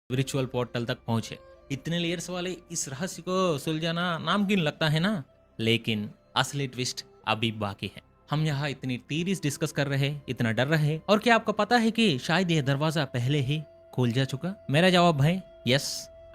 Spiritual portal तक पहुंचे। इतने लेयर्स वाले इस रहस्य को सुलझाना नामुमकिन लगता है ना, लेकिन असली ट्विस्ट अभी बाकी है। हम यहाँ इतनी थीरीज डिस्कस कर रहे, इतना डर रहे, और क्या आपको पता है कि शायद यह दरवाजा पहले ही खोल जा चुका? मेरा जवाब है यस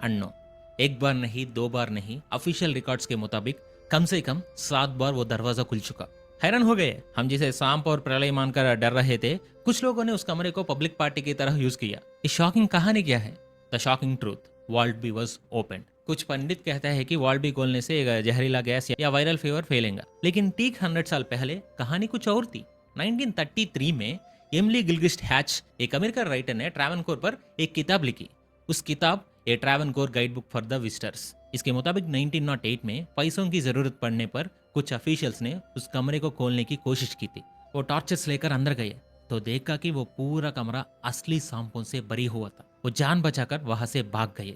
एंड नो। एक बार नहीं, दो बार नहीं, ऑफिशियल रिकॉर्ड्स के मुताबिक कम से कम 7 बार वो दरवाजा खुल चुका। हैरान हो गए हम, जिसे सांप और प्रलय मानकर डर रहे थे, कुछ लोगों ने उस कमरे को पब्लिक पार्टी की तरह यूज किया। इस शॉकिंग कहानी क्या है? The shocking truth, vault B was open. कुछ पंडित कहते हैं कि वॉल्ट बी खोलने से एक जहरीला गैस या वायरल फीवर फैलेगा, लेकिन ठीक 100 साल पहले कहानी कुछ और थी। 1933 में एमिली गिलक्रिस्ट हैच, एक अमेरिकन राइटर, ने ट्रैवनकोर पर एक किताब लिखी। उस किताब a Travancore guide book for the visitors. इसके मुताबिक 1908 में पैसों की जरूरत पड़ने पर कुछ ऑफिशियल्स ने उस कमरे को खोलने की कोशिश की थी। वो टॉर्चर्स लेकर अंदर गए तो देखा कि वो पूरा कमरा असली सांपों से भरी हुआ था। वो जान बचाकर वहां से भाग गए।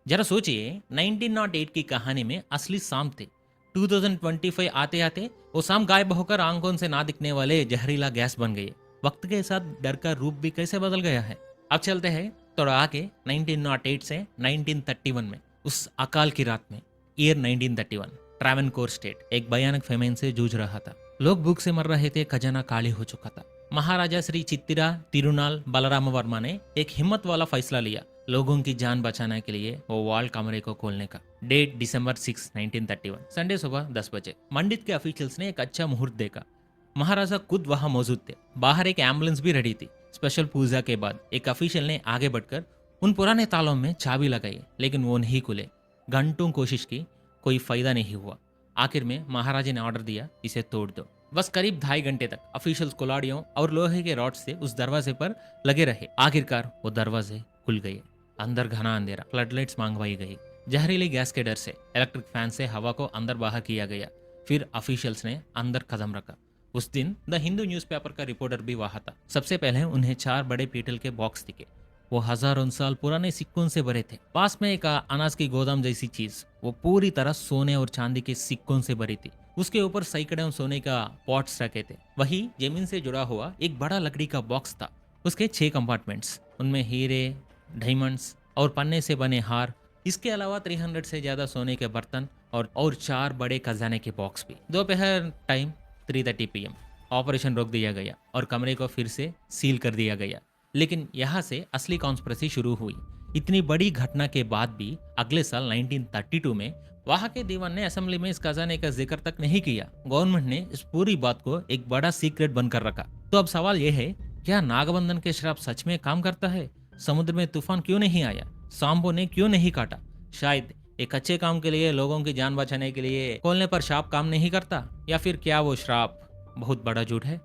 जरा सोचिए, 1908 की कहानी में असली सांप थे। 2025 आते आते वो सांप गायब होकर आंखों से ना दिखने वाले जहरीला गैस बन गए। वक्त के साथ डर का रूप भी कैसे बदल गया है। अब चलते हैं थोड़ा आगे 1908 से 1931 में। उस अकाल की रात में, ईयर 1931, ट्रैवनकोर स्टेट एक भयानक फेमेन से जूझ रहा था। लोग भूख से मर रहे थे, खजाना खाली हो चुका था। महाराजा श्री चित्तिरा तिरुनाल बलराम वर्मा ने एक हिम्मत वाला फैसला लिया, लोगों की जान बचाने के लिए वो वॉल कमरे को खोलने का। डेट दिसंबर 6, 1931, संडे सुबह 10 बजे। मंडित के ऑफिशियल्स ने एक अच्छा मुहूर्त देखा। महाराजा खुद वहां मौजूद थे। बाहर एक एम्बुलेंस भी रेडी थी। स्पेशल पूजा के बाद एक ऑफिशियल ने आगे बढ़कर उन पुराने तालों में चाबी लगाई, लेकिन वो नहीं खुले। घंटों कोशिश की, कोई फायदा नहीं हुआ। आखिर में महाराजा ने ऑर्डर दिया, इसे तोड़ दो। बस करीब 2.5 घंटे तक ऑफिशियल्स कुल्हाड़ियों और लोहे के रॉड से उस दरवाजे पर लगे रहे। आखिरकार वो दरवाजे खुल गए। अंदर घना अंधेरा, फ्लडलाइट्स मंगवाई गई। जहरीली गैस के डर से इलेक्ट्रिक फैन से हवा को अंदर बाहर किया गया। फिर ऑफिशियल्स ने अंदर कदम रखा। उस दिन द हिंदू न्यूज़पेपर का रिपोर्टर भी वहां था। सबसे पहले उन्हें 4 बड़े पीतल के बॉक्स दिखे। वो हजारों साल पुराने सिक्कों से भरे थे। पास में एक अनाज की गोदाम जैसी चीज, वो पूरी तरह सोने और चांदी के सिक्कों से भरी थी। उसके ऊपर सैकड़ों सोने का पॉट्स रखे थे। वही जमीन से जुड़ा हुआ एक बड़ा लकड़ी का बॉक्स था। उसके 6 कंपार्टमेंट्स, उनमें हीरे, डायमंड्स और पन्ने से बने हार। इसके अलावा 300 से ज्यादा सोने के बर्तन और 4 बड़े खजाने के बॉक्स भी। दोपहर टाइम 3:30 PM ऑपरेशन रोक दिया गया और कमरे को फिर से सील कर दिया गया। लेकिन यहाँ से असली कॉन्स्पिरेसी शुरू हुई। इतनी बड़ी घटना के बाद भी अगले साल 1932 में वहां के दीवान ने असेंबली में इस खजाने का जिक्र तक नहीं किया। गवर्नमेंट ने इस पूरी बात को एक बड़ा सीक्रेट बनकर रखा। तो अब सवाल यह है, क्या नागबंधन के श्राप सच में काम करता है? समुद्र में तूफान क्यों नहीं आया? सांपों ने क्यों नहीं काटा? शायद एक अच्छे काम के लिए, लोगों की जान बचाने के लिए खोलने पर श्राप काम नहीं करता, या फिर क्या वो श्राप बहुत बड़ा झूठ है?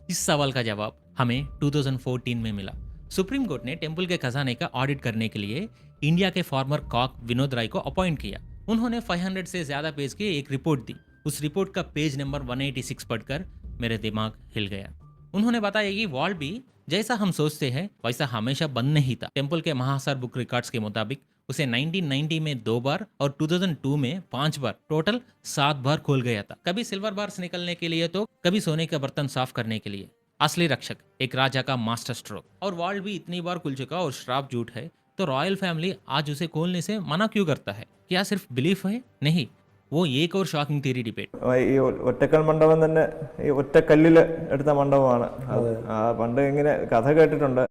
इस सवाल का जवाब हमें 2014 में मिला। सुप्रीम कोर्ट ने टेम्पल के खजाने का ऑडिट करने के लिए इंडिया के फॉर्मर कॉक विनोद राय को अपॉइंट किया। उन्होंने 500 से ज्यादा पेज की एक रिपोर्ट दी। उस रिपोर्ट का पेज नंबर 186 पढ़कर मेरे दिमाग हिल गया। उन्होंने बताया कि वॉल्ट भी जैसा हम सोचते हैं वैसा हमेशा बंद नहीं था। टेम्पल के महासार बुक रिकॉर्ड्स के मुताबिक उसे 1990 में 2 बार और 2002 में 5 बार, टोटल 7 बार खोल गया था। कभी सिल्वर बार्स निकलने के लिए तो कभी सोने का बर्तन साफ करने के लिए। असली रक्षक, एक राजा का मास्टर स्ट्रोक। और वॉल्ट भी इतनी बार खुल चुका और श्राप झूठ है, तो रॉयल फैमिली आज उसे खोलने से मना क्यों करता है? क्या सिर्फ बिलीफ है? नहीं, वो एक और ഷോക്കിംഗ് തിയറി ഡിബേറ്റ്. ഈ ഒറ്റക്കൽ മണ്ഡപം തന്നെ ഈ ഒറ്റക്കല്ലിൽ എടുത്ത മണ്ഡപമാണ്. പണ്ട് ഇങ്ങനെ കഥ കേട്ടിട്ടുണ്ട്.